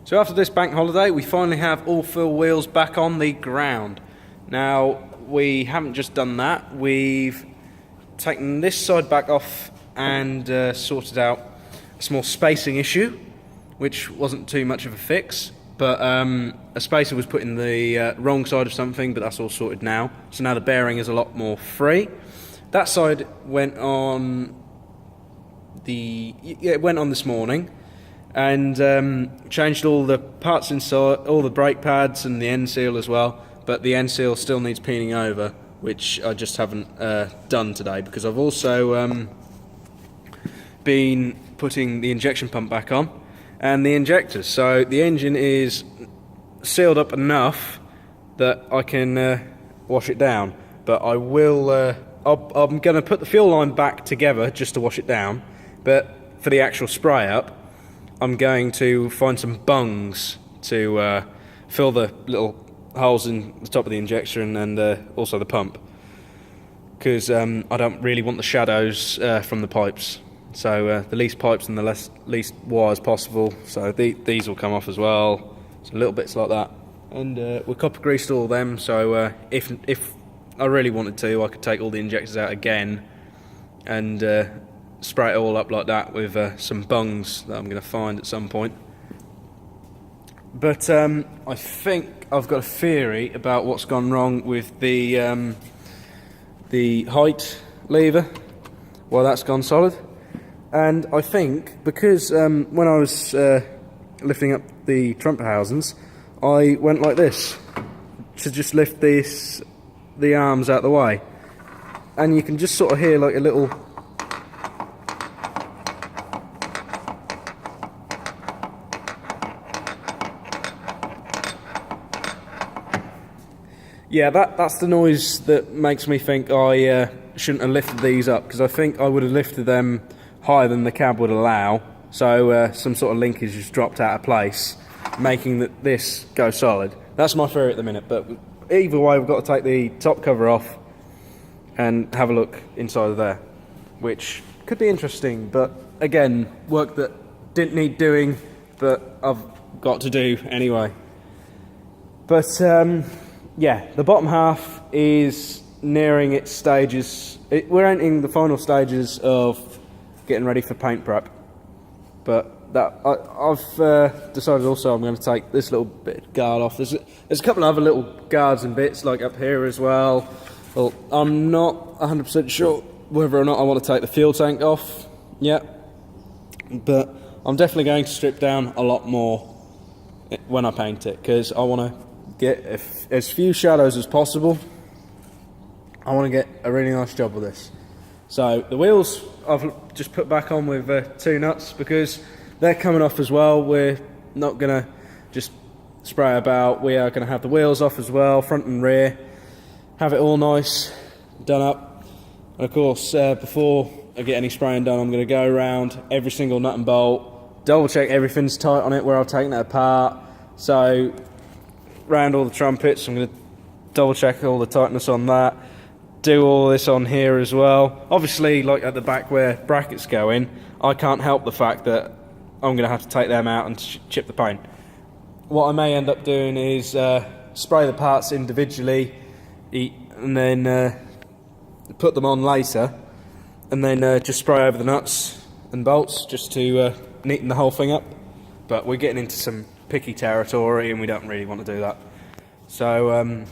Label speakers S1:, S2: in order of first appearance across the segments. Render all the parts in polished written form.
S1: So after this bank holiday, we finally have all four wheels back on the ground. Now, we haven't just done that, we've taken this side back off and sorted out a small spacing issue, which wasn't too much of a fix, but a spacer was put in the wrong side of something, but that's all sorted now. So now the bearing is a lot more free. That side went on it went on this morning, and changed all the parts inside, all the brake pads and the end seal as well, but the end seal still needs painting over, which I just haven't done today, because I've also been putting the injection pump back on and the injectors, so the engine is sealed up enough that I can wash it down, but I will I'm going to put the fuel line back together just to wash it down, but for the actual spray up I'm going to find some bungs to fill the little holes in the top of the injection and also the pump, because I don't really want the shadows from the pipes, so the least pipes and the least wires possible, so these will come off as well, so little bits like that, and we copper greased all of them, so if I really wanted to, I could take all the injectors out again and spray it all up like that with some bungs that I'm going to find at some point. But I think I've got a theory about what's gone wrong with the height lever, why that's gone solid. And I think because when I was lifting up the trumpet housings, I went like this to just lift the arms out the way, and you can just sort of hear like a little that's the noise that makes me think I shouldn't have lifted these up, because I think I would have lifted them higher than the cab would allow, so some sort of linkage just dropped out of place, making this go solid. That's my theory at the minute, but either way we've got to take the top cover off and have a look inside of there, which could be interesting, but again, work that didn't need doing, but I've got to do anyway. But yeah, the bottom half is nearing its stages. We're entering the final stages of getting ready for paint prep, but I've decided also I'm going to take this little bit of guard off. There's a couple of other little guards and bits like up here as well. Well, I'm not 100% sure whether or not I want to take the fuel tank off yet, but I'm definitely going to strip down a lot more when I paint it, because I want to get as few shadows as possible. I want to get a really nice job with this. So the wheels I've just put back on with 2 nuts, because they're coming off as well. We're not going to just spray about, we are going to have the wheels off as well, front and rear, have it all nice done up. And of course, before I get any spraying done, I'm going to go around every single nut and bolt, double check everything's tight on it where I've taken it apart. So round all the trumpets, I'm going to double check all the tightness on that, do all this on here as well. Obviously, like at the back where brackets go in, I can't help the fact that I'm going to have to take them out and chip the paint. What I may end up doing is spray the parts individually and then put them on later, and then just spray over the nuts and bolts just to neaten the whole thing up. But we're getting into some picky territory and we don't really want to do that. So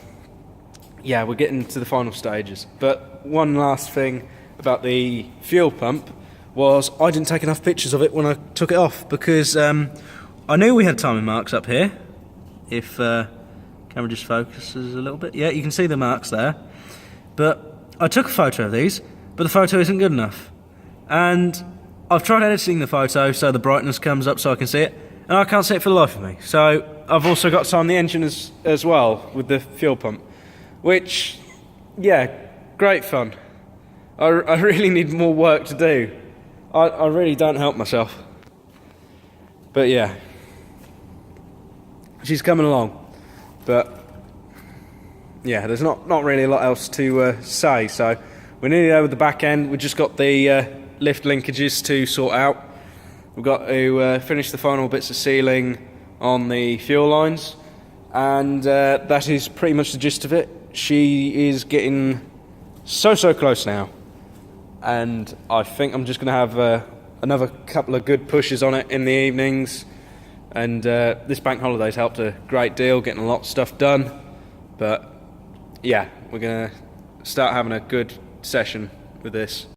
S1: yeah, we're getting to the final stages. But one last thing about the fuel pump was I didn't take enough pictures of it when I took it off, because I knew we had timing marks up here. If camera just focuses a little bit, yeah, you can see the marks there. But I took a photo of these, but the photo isn't good enough, and I've tried editing the photo so the brightness comes up so I can see it, and I can't see it for the life of me. So I've also got to time the engine as well with the fuel pump, which, yeah, great fun. I really need more work to do. I really don't help myself. But yeah, she's coming along. But yeah, there's not really a lot else to say. So we're nearly there with the back end. We've just got the lift linkages to sort out. We've got to finish the final bits of sealing on the fuel lines, and that is pretty much the gist of it. She is getting so close now, and I think I'm just going to have another couple of good pushes on it in the evenings, and this bank holiday's helped a great deal, getting a lot of stuff done. But yeah, we're going to start having a good session with this.